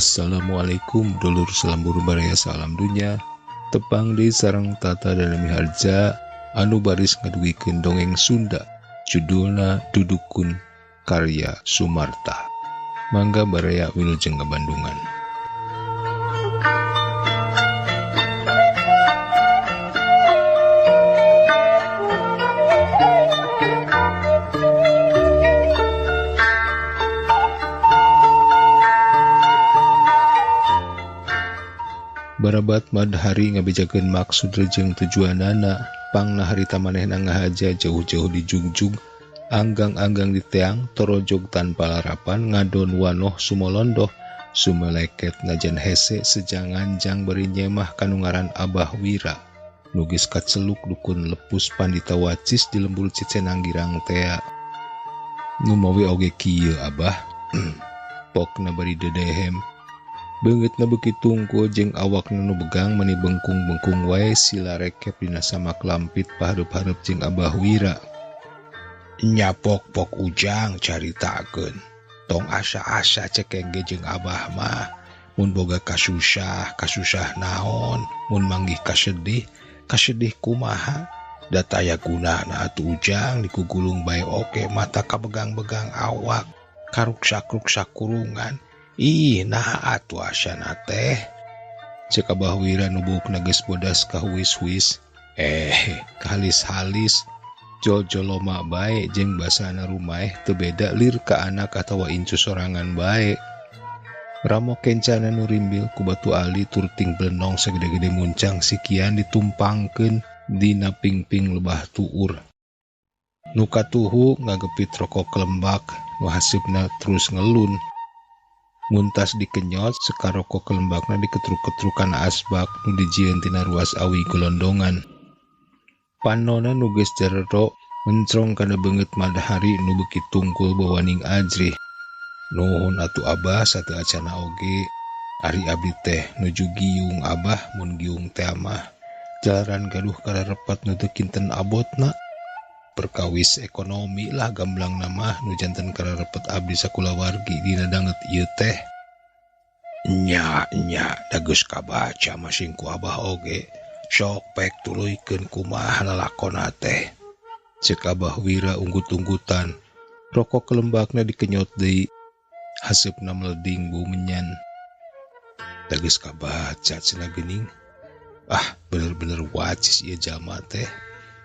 Assalamualaikum dulur selambur baraya salam dunya tepang di sarang tata dan miharja anu baris ngadugikeun dongeng Sunda judulna Dudukun karya Sumarta. Mangga baraya wilujeng ke Bandungan. Barabat madhari ngabejakeun maksud rejeng tujuanana pangna harita manehna ngahaja jauh-jauh di jungjung anggang-anggang di teang torojog tanpa larapan ngadon wanoh sumolondoh sumeleket najan hese sejanganjang beri nyemah kanungaran Abah Wira nugis kaceluk dukun lepus pandita wacis di lembul cicenang girang tea numawi oge kieu Abah pokna bari dedehem beungeutna beuki tungku jeung awakna nu begang meni bengkung-bengkung wae sila rekep dina samak lampit pahareup-hareup jeung Abah Wira. Nya pok ujang caritakeun. Tong asa-asa cekeng ge jeung Abah mah. Mun boga kasusah naon, mun manggih kasedih kumaha. Da taya gunana atuh ujang dikugulung bae oke mata kabegang-begang awak, karuksak-ruksak kurungan. Ih, nah atuh asana teh. Cek Abah Wira nubukna geus bodas ka huis-huis. Kahalis-halis jol-joloma bae jeung basana rumaeh teu beda lir ka anak atawa incu sorangan bae. Ramo kencana nu rimbil ku batu ali turting blenong sagede-gede muncang sikian ditumpangkeun dina pingping lebah tuur. Nu katuhu ngagepit rokok kelembak nu hasibna terus ngelun. Muntas dikenyot sekaroko kelembakna diketruk-ketrukan asbak nu dijieun tina ruas awi golondongan. Panonna nu geus jarero mencrong kana beungeut madhari nu beuki tungkul bawaning ajrih. Nuhun atuh Abah sateu acana oge. Ari abdi teh nuju giung Abah mun giung teh mah jalaran gaduh kararepat nu teu kinten abotna. Perkawis ekonomi lah gamblang nama nu janten kararepet abdi sakulawargi dina danget ieu teh. Nya da geus kabaca masing ku Abah oge. Sok pek tuluykeun kumaha lalakonna teh. Cek Abah Wira unggut-unggutan. Rokok kelembakna dikenyot deui. Haseupna meleding bau menyan. Da geus kabaca cenah geuning. Bener-bener wacis ieu jalma teh.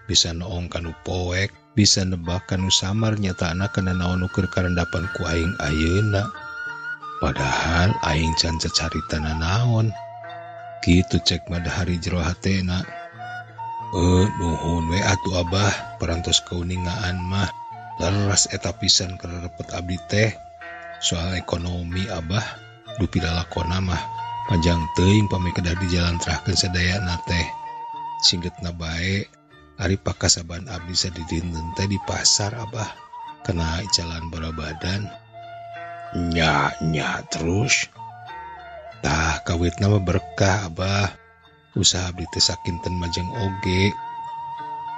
Bisa noong kanu poek, bisa nebak kanu samar nyatana kana naon nu keur karendapan ku aing ayeuna. Padahal aing can cacaritana naon. Kitu cek madhari jero hatena. Nuhun we atuh Abah, parantos kauningaan mah leres eta pisan kararepet abdi teh. Soal ekonomi Abah, dupi lalakonna mah panjang teuing pami kedah dijalantrahkeun sadayana teh. Singgetna bae ari pakasaban abdi sadidinten teh di pasar Abah kena jalan barabadan. Nya terus tah kawitna mah berkah Abah. Usaha abdi teh sakinten majeng oge.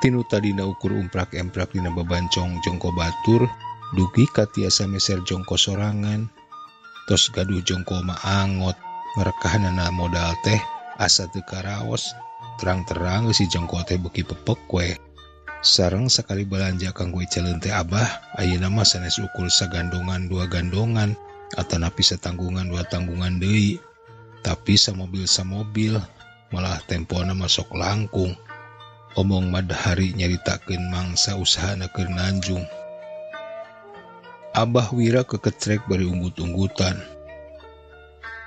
Tinu tadina ukur umprak-emprak dina babancong jongko batur dugi ka tiasa meser jongko sorangan. Tos gaduh jongko mah angot ngarekahanana modal teh asa teu karaos. Terang-terang si jongko teh beuki pepek we. Sareng sakali belanja kanggo caleun teh Abah, ayeuna mah sanes ukur sagandongan 2 gandongan atanapi satanggungan 2 tanggungan deui. Tapi samobil malah tempona masuk langkung. Omong madhari nyaritakeun mangsa usahana keur nanjung. Abah Wira kekecrek bari unggut-unggutan.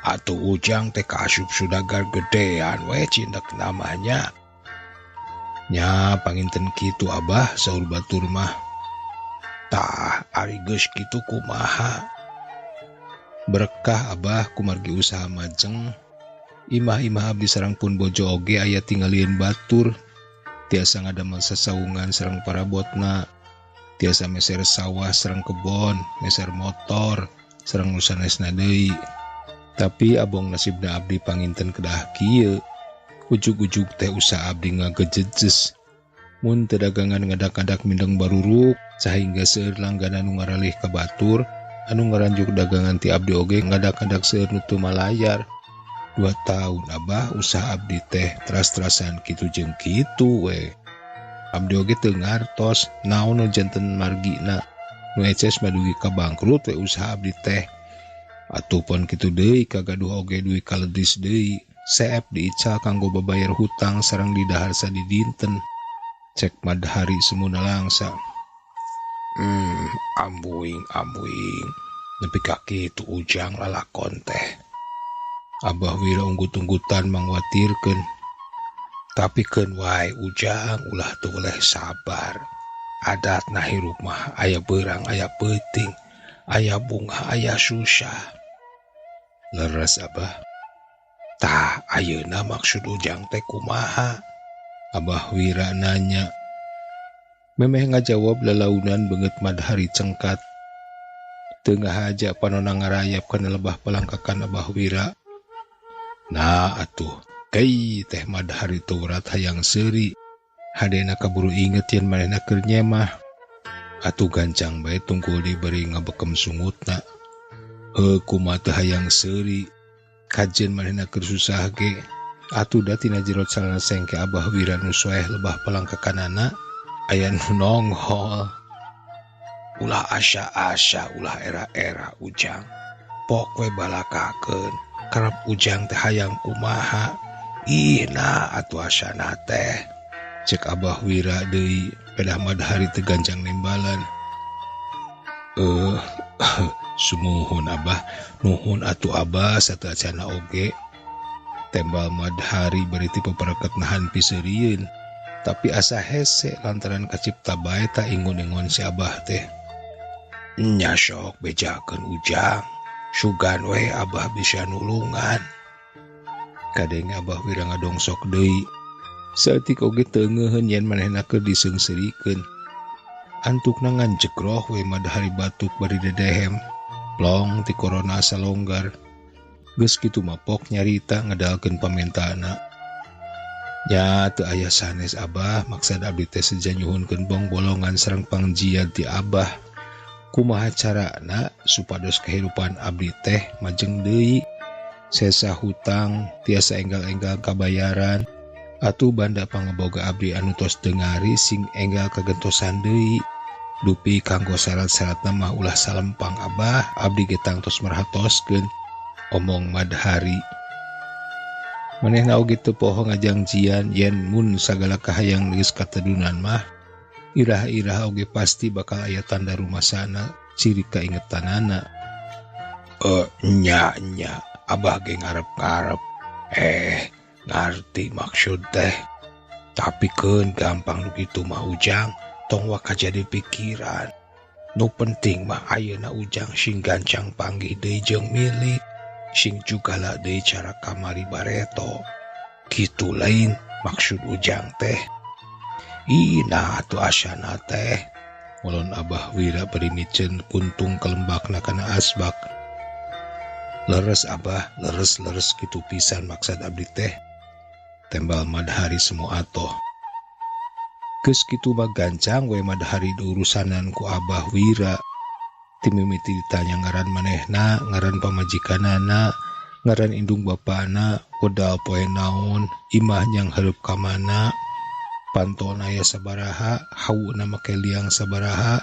Atuh ujang teh kasup sudagar gedean we cindak namanya. Nya panginten kitu Abah saur batur mah. Tah ari geus kitu kumaha. Berkah Abah kumargi usaha majeng. Imah-imah abdi sareng pun bojo oge aya tingalieun batur. Tiasa ngadamel sasaungan sareng parabotna. Tiasa meser sawah sareng kebon, meser motor sareng nu sanesna deui. Tapi abong nasibna abdi panginten kedah kieu. Ujug-ujug teh usaha abdi ngagejejes. Mun teu dagangan ngadak-ngadak mindeng baruruk sahingga seueur langganan nu ngaralih ka batur anu ngaranjuk dagangan ti abdi oge ngadak-ngadak seueur nu teu malayar. 2 tahun Abah usaha abdi teh teras-terasan kitu jeung kitu we. Abdi oge teu ngartos naon nu janten margina nu eces madugi ka bangkrut we usaha abdi teh. Atupun kitu deui kagaduh oge duwi kaledis deui. Seep diical kanggo babayar hutang sareng didahar sadidinten. Cek Madhari semuna langsa. Ambuing nepi ka kitu Ujang lalakon teh. Abah Wira unggut-unggutan mangwatirkeun. Tapi keun wae Ujang ulah teu oleh sabar. Adatna hirup mah aya beurang aya peuting, aya bunga aya susah. Leres Abah. Tah ayeuna maksud Ujang teh kumaha? Abah Wira nanya. Memeh ngajawab lalaunan beungeut Madhari cengkat. Teu ngahaja panonna ngarayap kana lebah palangkakan Abah Wira. Nah atuh, kei teh Madhari turat hayang seuri. Hadena kaburu inget yen manehna keur nyemah. Atuh gancang bae tungkul diberi ngabekem sungutna. Kumaha teu hayang seuri. Kajen manehna keur susah ge. Atuh da tina jero calana sengke Abah Wira nu soeh lebah palangkakanana aya nu nonghol. Ulah asa-asa ulah era-era Ujang. Pok we balakakeun. Karep Ujang teh hayang kumaha. Ih nah atuh asana teh. Cek Abah Wira deui pedah Madhari teu gancang nimbalan. Sumuhun Abah, nuhun atuh Abah sateuacanna oge. Tembal Madhari bari ti papareket nahan piseurieun. Tapi asa hese lantaran kacipta bae ta ingun-ingun si Abah teh. Nya sok bejakeun Ujang. Sugan we Abah bisa nulungan. Kadenge Abah Wira ngadongsok deui. Saeutik oge teu ngeuheun yen manehna keur diseungseurikeun. Antukna nganjegroh we Madhari batuk bari dedehem. Plong ti corona asa longgar. Geus kitu mapok nyarita ngedalkeun pamentana. Nya teu aya sanes Abah maksad abdi teh seja nyuhunkeun bong bolongan sareng pangjian ti Abah. Kumaha carana supados kehidupan abdi teh majeng deui. Sesa hutang tiasa enggal-enggal kabayaran. Atuh banda pangeboga abdi anu tos dengari sing enggal kagentosan deui. Dupi kanggo syarat-syaratna mah ulah salempang Abah, abdi ge tangtos marhatoskeun. Omong Madhari. Manehna oge teu poho ngajangjian yen mun sagala kahayang geus katedunan mah irah-irah oge pasti bakal aya tanda rumasana ciri kaingetanana. Nya Abah ge ngarep-ngarep. Ngarti maksud teh. Tapi keun gampang nu kitu mah Ujang, tong waka jadi pikiran. Nu penting mah ayeuna Ujang sing gancang panggih deui jeung milik, sing jugala deui cara kamari bareto. Kitu lain maksud Ujang teh. Nah atuh asana teh. Ulun Abah Wira bari micen kuntung kelembakna kana asbak. Leres Abah, leres kitu pisan maksad abdi teh. Tembal Madhari semua atoh. Geus kitu mah gancang we Madhari diurusanan ku Abah Wira. Timimiti ditanya ngaran manehna, ngaran pamajikanana, ngaran indung bapana, wedal poe naon, imah nyang hareup ka mana, pantona aya sabaraha, hauna make liang sabaraha,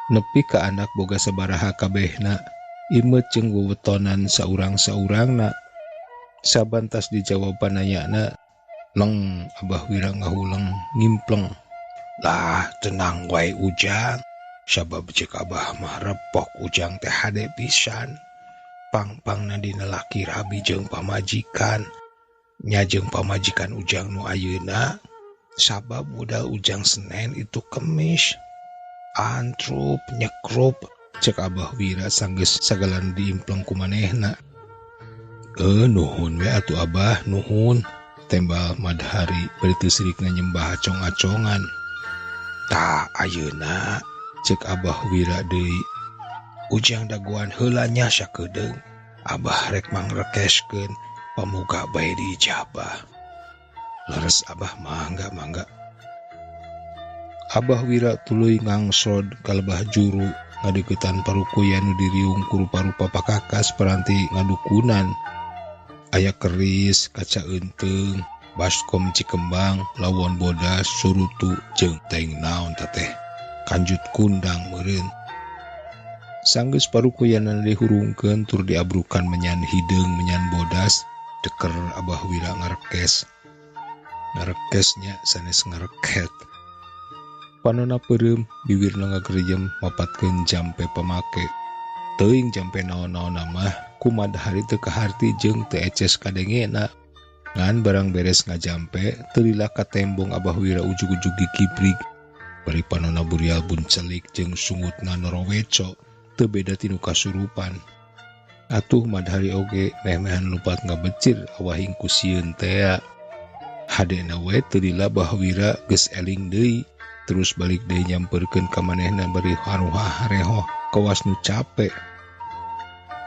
nepi ka anak boga sabaraha kabehna, imeut jeung wewetonan saurang-saurangna. Sabantas dijawab pananyana, leng Abah Wira ngahuleng ngimpleng. Lah tenang wae Ujang, sabab cek Abah mah repok Ujang teh hade pisan. Pang-pangna dina laki rabi jeung pamajikan. Nya jeung pamajikan Ujang nu ayeuna, sabab budal Ujang Senen itu Kemis. Antrup nyekrup, cek Abah Wira sanggeus sagalan diimpleng ku manehna. Nuhun we atuh Abah, nuhun. Tembal Madhari bari teu sirikna nyembah acong-acongan. Tah ayeuna, cek Abah Wira deui. Ujang daguan heula nya sakedeung. Abah rek mangrekeskeun pamuga bae dijabah. Leres Abah, mangga. Abah Wira tuluy ngangsrod ka lebah juru ngadeukeutan parukuyan nu diriung ku rupa-rupa pakakas peranti ngadukunan. Aya keris, kaca eunteng, baskom Cikembang, lawon bodas, surutu, jeung teuing naon teh kanjut kundang meureun. Sanggeus parukuyanan dihurungkeun tur diabrukan menyan hideung menyan bodas, deker Abah Wira ngarekes. Ngarekesnya sanes ngareket. Panonna peureum bibirna ngagerjem mapatkeun jampe pamake. Teuing jampe naon-naon mah kumadahari teu kaharti jeung teu eces kadengena. Ngan barang beres ngajampe teu lila ka tembong Abah Wira ujug-ujug gigibrig. Bari panonna burial buncelik jeung sungutna noroweco teu beda tinu kasurupan. Atuh madahari oge meh-mehan lupat ngabecir awahing ku sieun tea. Hadena we teu lila Abah Wira geus eling deui. Terus balik deui nyamperkeun ka manehna bari haruha hareho kawas nu capek.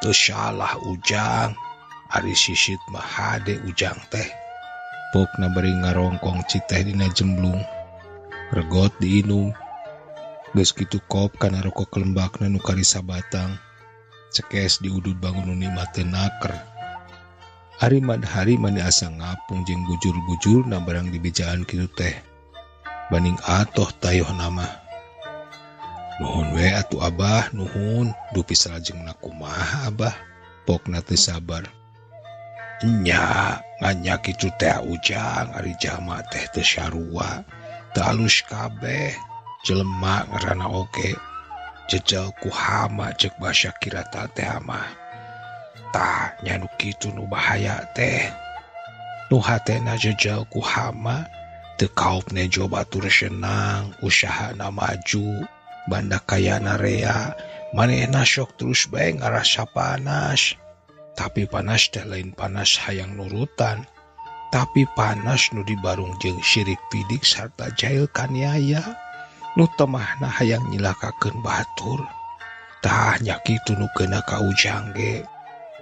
Teu salah Ujang, ari sisit mah hade Ujang teh. Pokna bari ngarongkong citeh dina jemblung. Regot diinum. Geus kitu kop kana rokok kelembakna nu kari sabatang. Cekes diudud bangun nu mah teu naker. Ari madahari mani asa ngapung jeung bujur-bujur na barang dibejaan kitu teh. Baning atoh tayoh nama. Nuhun we atuh Abah, nuhun. Dupi salajengna kumaha Abah? Pokna teu sabar. Nya, nganya kitu teh Ujang, ari jalma teh teu sarua, teu alus kabeh. Jelema ngaranna oge jejel ku hama cek basa kirata teh mah. Tah nya nu kitu nu bahaya teh. Nu hatena jejel ku hama teu kaopne jo batur senang, usahana maju, banda kayana rea, manehna sok terus bae ngarasa panas. Tapi panas teh lain panas hayang nurutan, tapi panas nu dibarung jeung syirik pidik sarta jahil kaniaya. Nu temahna hayang nyilakakeun batur. Tah nya kitu nu keuna ka Ujang ge.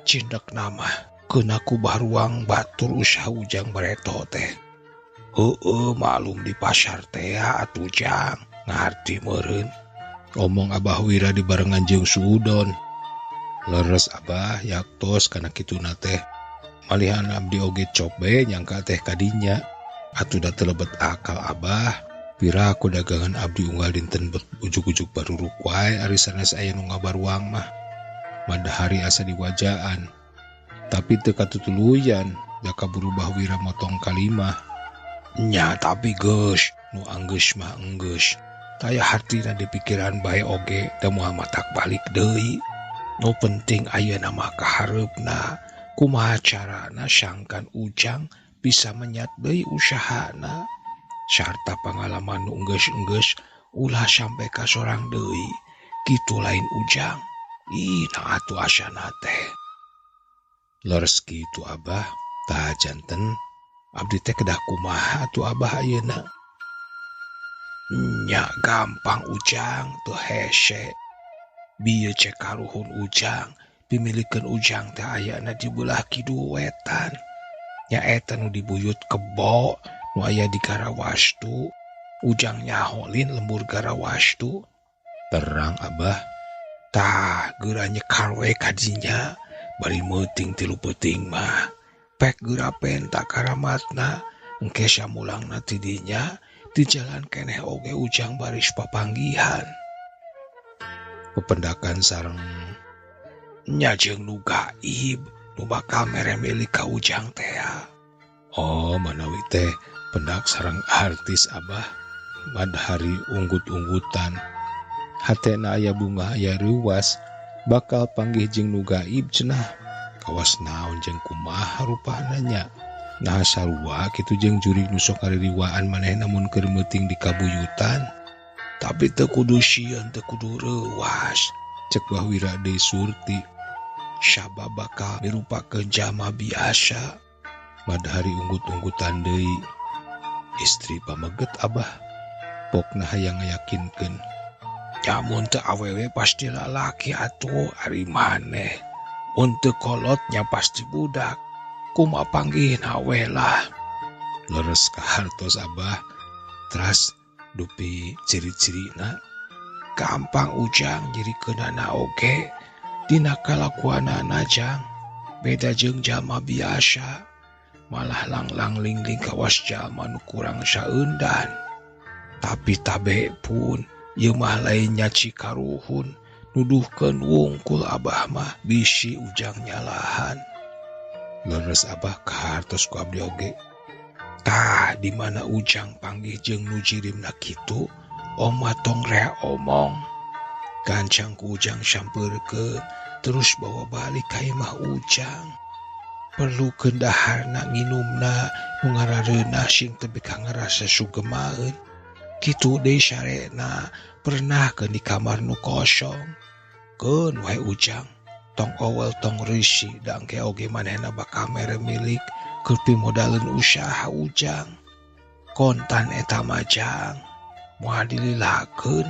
Cindekna mah keuna ku baruang batur usaha Ujang bareto teh. Heueuh malum di pasar teh atuh Ujang, ngarti meureun. Omong Abah Wira dibarengan jeung Suudon. Leres Abah yaktos kana kituna teh. Malihan abdi oge cobe nyangka teh kadinya. Atuh da teu lebet akal Abah. Pira aku dagangan abdi unggal dinten ujug-ujug baruruk wae ari sanes aya nu ngabaruang mah. Madahari asa diwajaan. Tapi teu katutuluyan da kaburu Abah Wira motong kalimah. Nya tapi geus, nu anggeus mah enggeus. Taya hartina di pikiran bae oge da moal matak balik deui. Nu penting ayeuna mah kahareupna kumaha carana sangkan Ujang bisa menyat deui usahana. Sarta pengalaman nu enggeus-enggeus ulah sampai ka sorang deui. Kitu lain Ujang. Nah atuh asana teh. Leres kitu Abah, tah janten abdi teh kedah kumaha atuh Abah ayeuna. Nya gampang Ujang teu hese. Bieu cek karuhun Ujang, pimilikeun Ujang teh ayana di beulah kidul wetan. Nya eta nu dibuyut kebo nu aya di Garawastu. Ujang nyaholin lembur Garawastu. Terang Abah. Tah geura nyekar we kadinya. Bari meuting 3 peuting mah. Pek geura penta karamatna. Engke samulangna ti dinya. Di jalan keneh oge Ujang baris papanggihan. Pependakan sareng nya jeung nu gaib nu bakal mere milik ka Ujang teh. Oh manawi teh pendak sareng artis Abah. Madahari unggut-unggutan. Hatena aya bunga aya ruas. Bakal panggih jeung nu gaib cenah. Kawas naon jeung kumaha rupana nya. Nah sarua kitu jeung jurig nu sok aririwaan manehna mun keur meuting di kabuyutan. Tapi teu kudu sieun teu kudu reuwas. Cek Abah Wira deui surti. Sabab bakal mirupakeun jalma biasa. Madahari unggut-unggutan deui. Istri pameget Abah. Pokna hayang ngayakinkeun. Nyamun teu awewe pasti lalaki atuh ari maneh. Mun teu kolotnya pasti budak. Kumaha panggihin awe lah. Leres kahartos Abah. Teras dupi ciri-cirina. gampang ujang jadi kenana oge dina kalakuanana jang beda jeung jalma biasa malah langlang lingling kawas jalma nu kurang saeundan tapi tabe pun ieu mah lain nyaci karuhun nuduhkeun wungkul abah mah bisi ujang nyalahan leres abah kahartos ku abdi oge tah di mana ujang panggih jeung nu jirimna kitu oma tong rea omong gancang ku ujang sampeurkeun terus bawa balik ka imah ujang perlu kendaharna nginumna nu ngarareunah sing teu beka ngarasa sugemaeun kitu deui syarena pernah keun di kamar nu kosong keun wae ujang tong owel tong risi dangke oge manehna bakal mere milik keur pimodaleun usaha ujang kontan eta majang moal dililakeun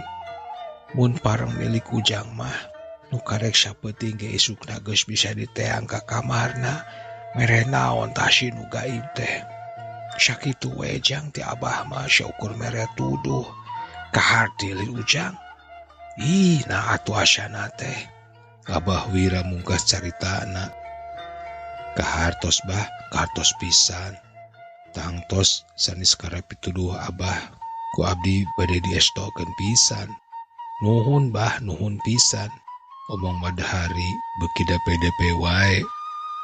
mun pareng milik ujang mah nu karek sapeuting ge isukna geus bisa diteang ka kamarna mere naon tah si nu gaib teh sakitu we jang ti abah mah syukur mere tuduh kahar dilin ujang ih nah atuh asana teh abah Wira mungkas caritana kahartos kahartos pisan tangtos sanis karep pituduh abah ku abdi bade diestokeun pisan nuhun nuhun pisan omong madahari beuki DP wae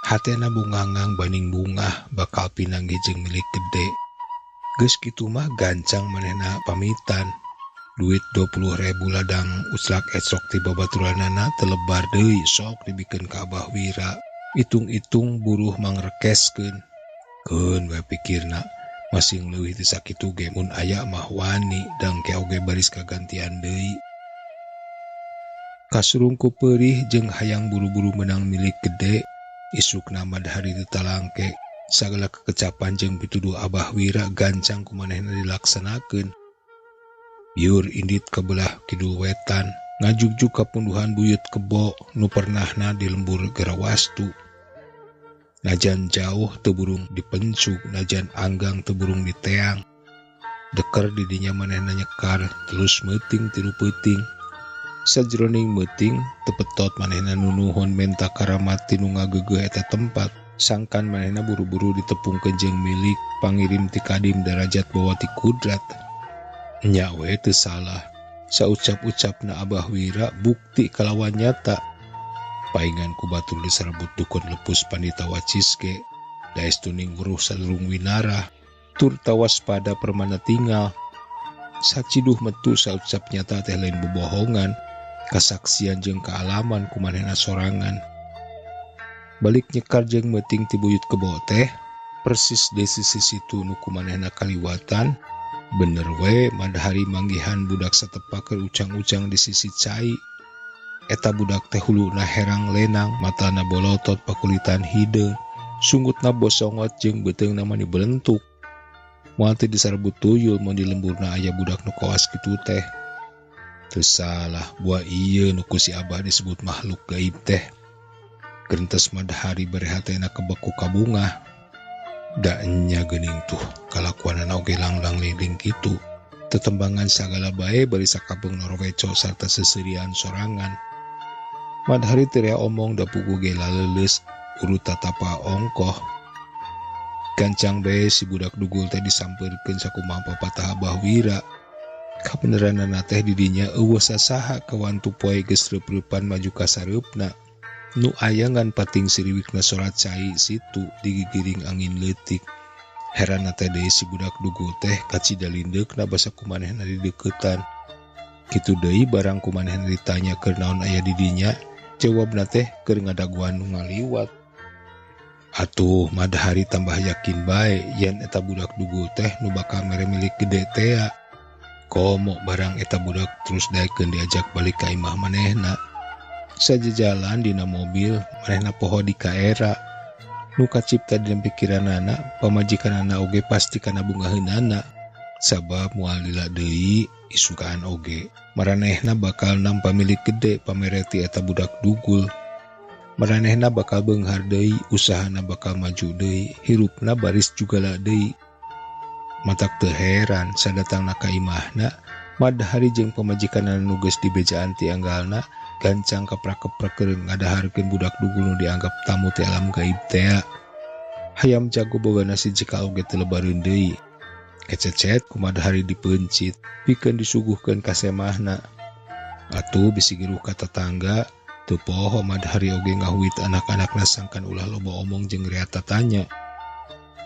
hatena bungangang baning bunga bakal pinanggi jeung milik gede geus kitu mah gancang manehna pamitan duit 20.000 ladang uslak esok ti babaturanana telebar deui sok dibikeun ka abah Wira itung-itung buruh mangrekeskeun keun we pikirna masing leuwih ti sakitu ge mun aya mah wani dangke oge baris kagantian deui kasurungku peurih jeung hayang buru-buru menang milik gede isukna madahari teu talangke sagala kekecapan jeung pituduh abah Wira gancang kumanehna dilaksanakeun biur indit kabelah kidul wetan ngajugjuk ka punduhan buyut kebo nu pernahna di lembur Garawastu najan jauh teu burung dipencuk najan anggang teu burung diteang deker di dinya manehna nyekar terus meuting tilu peuting sajroning meuting tepetot manehna nunuhun menta karamat tinu ngageugeuh eta tempat sangkan manehna buru-buru ditepungkeun jeung milik pangirim ti Kadim Darajat bawa ti Kudrat nya we teu salah saucap-ucapna abah Wira bukti kalawan nyata paingan ku batur diserebut dukun lepus Pandita Waciske daestuning weruh salurung winara tur tawas pada permana tinggal saciduh metu saucap nyata teh lain bobohongan kasaksian jeung kaalaman kumanehna sorangan balik nyekar jeung meuting ti buyut kebo teh persis di sisi situ nu kumanehna kaliwatan bener we madahari manggihan budak satepakeun ucang-ucang di sisi cai eta budak teh huluna herang lenang matana bolotot pakulitan hideung sungutna bosongot jeung beuteungna mah dibelentuk moal teu disarebut tuyul mun di lemburna aya budak nu koas kitu teh teu salah buah ieu nu ku si abah disebut makhluk gaib teh gentes madahari berehatena kebeku kabungah da enya geuning tuh kalakuanana oge langlang lingling kitu tetembangan sagala bae bari sakabeung norweco sarta seseurian sorangan madahari teu rea omong da puguh ge laleuleus urut tatapa ongkoh gancang bae si budak dugul teh disampeurkeun sakumaha papatah abah Wira kabeneranana teh di dinya eueuh sasaha kawantu poe geus reup-reupan maju ka sareupna nu aya ngan pating siriwikna sorat cai situ digigiring angin leutik heranna teh deui si budak dugul teh kacidalindeukna basa kumanehna di deuketan kitu deui barang kumanehna ditanya keur naon aya di dinya jawabna teh keur ngadaguan nu ngaliwat atuh madahari tambah yakin bae yen eta budak dugul teh nu bakal mere milik gede teh komo barang eta budak terus daekeun diajak balik ka imah manehna sajajalan dina mobil manehna poho di kaera nu kacipta dina pikiranana pamajikanana oge pasti kana bungaheunana sabab moal lila deui isukaan oge maranehna bakal nampa milik gede pamereti eta budak dugul maranehna bakal beunghar deui usahana bakal maju deui hirupna baris jugala deui matak teu heran sadatangna ka imahna Madahari jeung pamajikanana nu geus dibejaan ti anggalna gancang keprak-keprak keur ngadaharkeun budak dugul nu dianggap tamu ti alam gaib teh. Hayam jago boga nasi jika oge teu lebareun deui. Kececet ku Madahari dipencit pikeun disuguhkeun ka semahna. Atuh bisi giruh ka tetangga, teu poho Madahari oge ngahuit anak-anakna sangkan ulah loba omong jeung rea tatanya.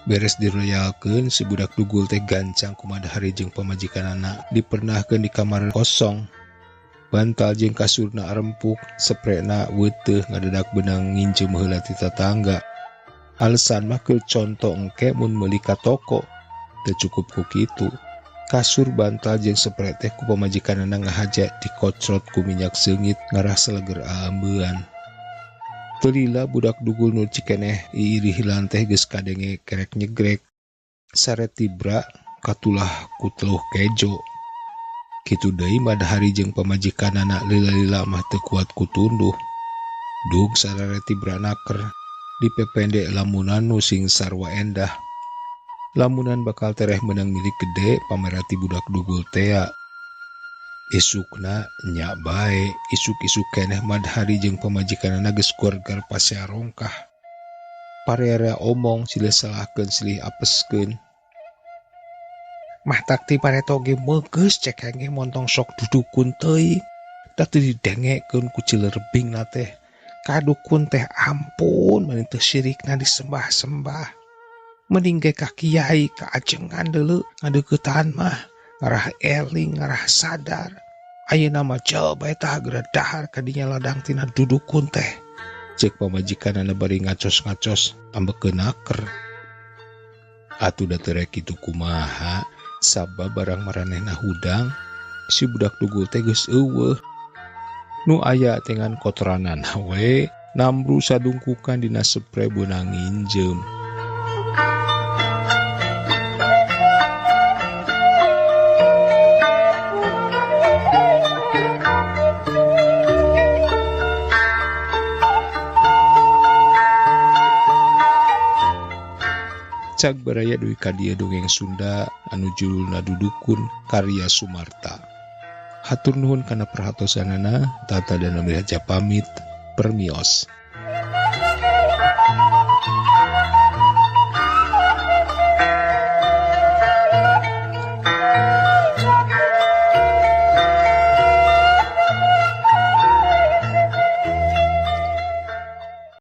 Beres diroyalkeun si budak dugul teh gancang ku Madahari jeung pamajikanana dipernahkeun di kamar kosong. Bantal jeung kasurna arempuk, seprena weuteuh ngadadak benang nginceum heula ti tetangga. Alesan mah keur conto engke mun meuli ka toko. Teu cukup ku kitu. Kasur, bantal jeung sepre teh ku pamajikanana ngahaja dikocrot ku minyak seungit ngarah seleger aambeuan. Teu lila budak dugul nu cikeneh iiri hilan teh geus kadenge kerek nyegrek. Sare tibra katulah ku teluh kejo. Kitu deui Madahari jeung pamajikanana lila-lila mah teu kuat ku tunduh. Dug sarare tibra naker dipepende lamunan nu sing sarwa endah. Lamunan bakal tereh menang milik gede pamerati budak dugul tea. Isukna nya bae, isuk-isuk keneh Madahari jeung pamajikanana geus gorgar pasea rongkah. Parerea omong silih salahkeun silih apeskeun. Mah takti pareto ge meugeus cek henge montong sok dudukun teuing. Da teu didengekeun ku cilerbingna teh. Kadukun teh ampun meuning teu syirikna disembah-sembah. Mending ge ka kiai ka ajengan deuleu ngadeuketan mah ngarah eling ngarah sadar. Ayeuna mah coba eta geura dahar ka dinya ladang tina dudukun teh. Ceuk pamajikanana bari ngacos-ngacos ambekeun naker. Atuh da teu rek kitu kumaha, sabab barang maranehna hudang, si budak dugul teh geus eueuh. Nu aya tengan kotoranana we nambru sadungkukan dina sepre beunang nginjeum. Cag baraya duwi kadia dongeng Sunda anu judulna Dudukun karya Sumarta. Hatur nuhun kana perhatosanana, tata dan pamit, permios.